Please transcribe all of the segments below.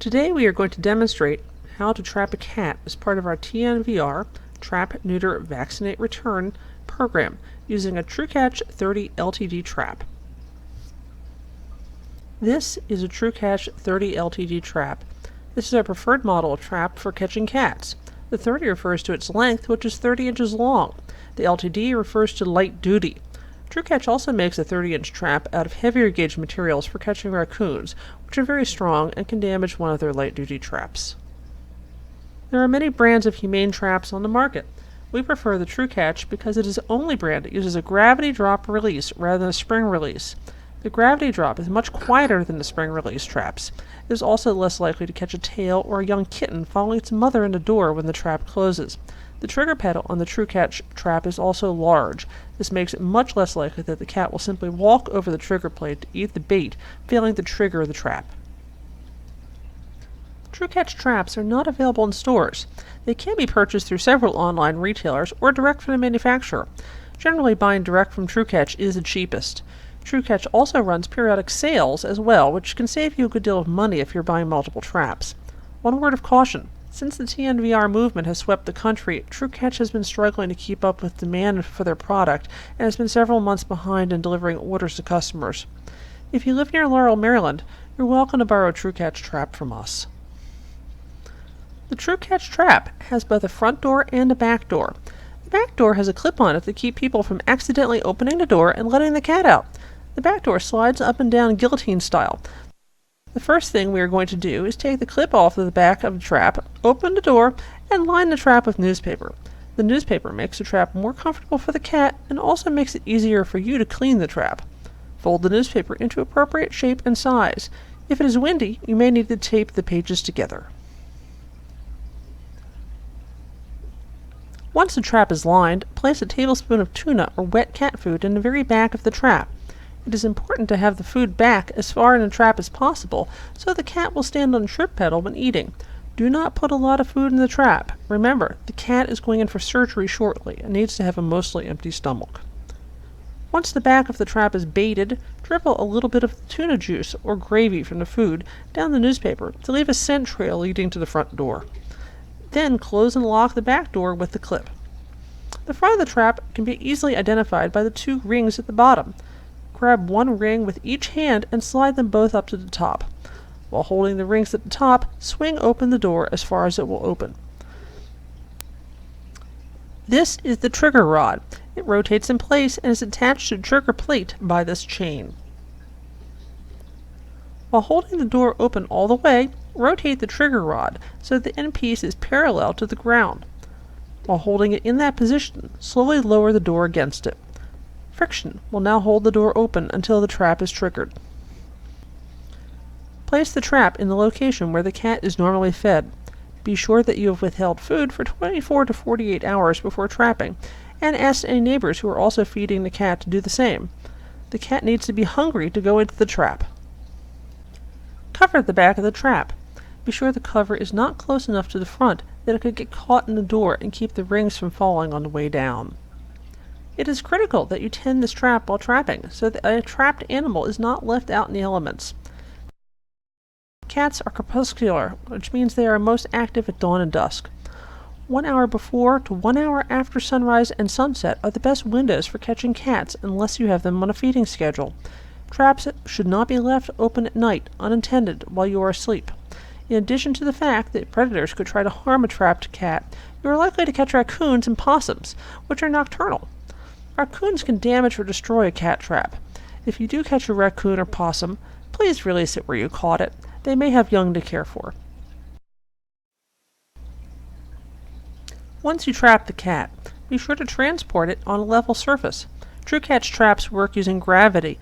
Today we are going to demonstrate how to trap a cat as part of our TNVR, trap-neuter-vaccinate-return program using a Tru Catch 30 LTD trap. This is a Tru Catch 30 LTD trap. This is our preferred model of trap for catching cats. The 30 refers to its length, which is 30 inches long. The LTD refers to light duty. Tru Catch also makes a 30-inch trap out of heavier gauge materials for catching raccoons, which are very strong and can damage one of their light-duty traps. There are many brands of humane traps on the market. We prefer the Tru Catch because it is the only brand that uses a gravity drop release rather than a spring release. The gravity drop is much quieter than the spring release traps. It is also less likely to catch a tail or a young kitten following its mother in the door when the trap closes. The trigger pedal on the Tru Catch trap is also large. This makes it much less likely that the cat will simply walk over the trigger plate to eat the bait, failing to trigger the trap. Tru Catch traps are not available in stores. They can be purchased through several online retailers or direct from the manufacturer. Generally, buying direct from Tru Catch is the cheapest. Tru Catch also runs periodic sales as well, which can save you a good deal of money if you're buying multiple traps. One word of caution. Since the TNVR movement has swept the country, Tru Catch has been struggling to keep up with demand for their product and has been several months behind in delivering orders to customers. If you live near Laurel, Maryland, you're welcome to borrow a Tru Catch trap from us. The Tru Catch trap has both a front door and a back door. The back door has a clip on it to keep people from accidentally opening the door and letting the cat out. The back door slides up and down guillotine style. The first thing we are going to do is take the clip off of the back of the trap, open the door, and line the trap with newspaper. The newspaper makes the trap more comfortable for the cat and also makes it easier for you to clean the trap. Fold the newspaper into appropriate shape and size. If it is windy, you may need to tape the pages together. Once the trap is lined, place a tablespoon of tuna or wet cat food in the very back of the trap. It is important to have the food back as far in the trap as possible so the cat will stand on the trip pedal when eating. Do not put a lot of food in the trap. Remember, the cat is going in for surgery shortly and needs to have a mostly empty stomach. Once the back of the trap is baited, dribble a little bit of tuna juice or gravy from the food down the newspaper to leave a scent trail leading to the front door. Then close and lock the back door with the clip. The front of the trap can be easily identified by the two rings at the bottom. Grab one ring with each hand and slide them both up to the top. While holding the rings at the top, swing open the door as far as it will open. This is the trigger rod. It rotates in place and is attached to the trigger plate by this chain. While holding the door open all the way, rotate the trigger rod so that the end piece is parallel to the ground. While holding it in that position, slowly lower the door against it. Friction will now hold the door open until the trap is triggered. Place the trap in the location where the cat is normally fed. Be sure that you have withheld food for 24 to 48 hours before trapping, and ask any neighbors who are also feeding the cat to do the same. The cat needs to be hungry to go into the trap. Cover the back of the trap. Be sure the cover is not close enough to the front that it could get caught in the door and keep the rings from falling on the way down. It is critical that you tend this trap while trapping, so that a trapped animal is not left out in the elements. Cats are crepuscular, which means they are most active at dawn and dusk. 1 hour before to 1 hour after sunrise and sunset are the best windows for catching cats unless you have them on a feeding schedule. Traps should not be left open at night, unattended, while you are asleep. In addition to the fact that predators could try to harm a trapped cat, you are likely to catch raccoons and possums, which are nocturnal. Raccoons can damage or destroy a cat trap. If you do catch a raccoon or possum, please release it where you caught it. They may have young to care for. Once you trap the cat, be sure to transport it on a level surface. Tru Catch traps work using gravity.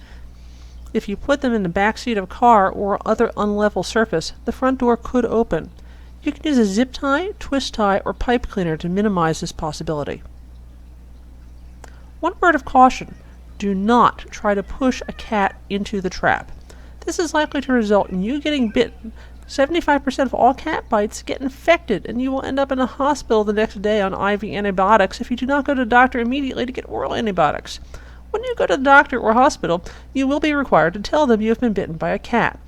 If you put them in the back seat of a car or other unlevel surface, the front door could open. You can use a zip tie, twist tie, or pipe cleaner to minimize this possibility. One word of caution. Do not try to push a cat into the trap. This is likely to result in you getting bitten. 75% of all cat bites get infected, and you will end up in a hospital the next day on IV antibiotics if you do not go to the doctor immediately to get oral antibiotics. When you go to the doctor or hospital, you will be required to tell them you have been bitten by a cat.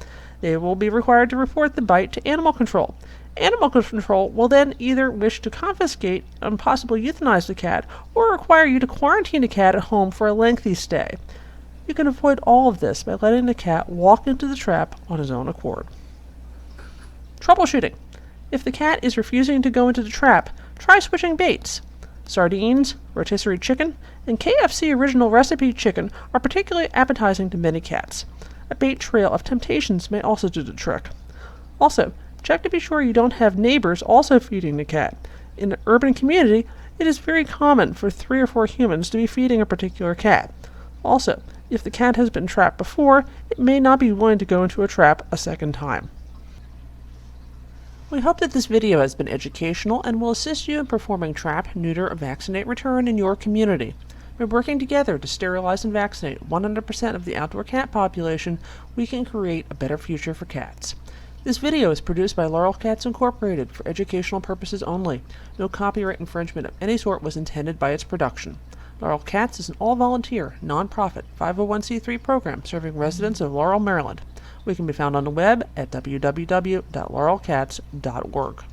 They will be required to report the bite to animal control. Animal control will then either wish to confiscate and possibly euthanize the cat or require you to quarantine the cat at home for a lengthy stay. You can avoid all of this by letting the cat walk into the trap on his own accord. Troubleshooting. If the cat is refusing to go into the trap, try switching baits. Sardines, rotisserie chicken, and KFC original recipe chicken are particularly appetizing to many cats. A bait trail of temptations may also do the trick. Also, check to be sure you don't have neighbors also feeding the cat. In an urban community, it is very common for 3 or 4 humans to be feeding a particular cat. Also, if the cat has been trapped before, it may not be willing to go into a trap a second time. We hope that this video has been educational and will assist you in performing trap, neuter, vaccinate, return in your community. By working together to sterilize and vaccinate 100% of the outdoor cat population, we can create a better future for cats. This video is produced by Laurel Cats Incorporated for educational purposes only. No copyright infringement of any sort was intended by its production. Laurel Cats is an all-volunteer, non-profit 501c3 program serving residents of Laurel, Maryland. We can be found on the web at www.laurelcats.org.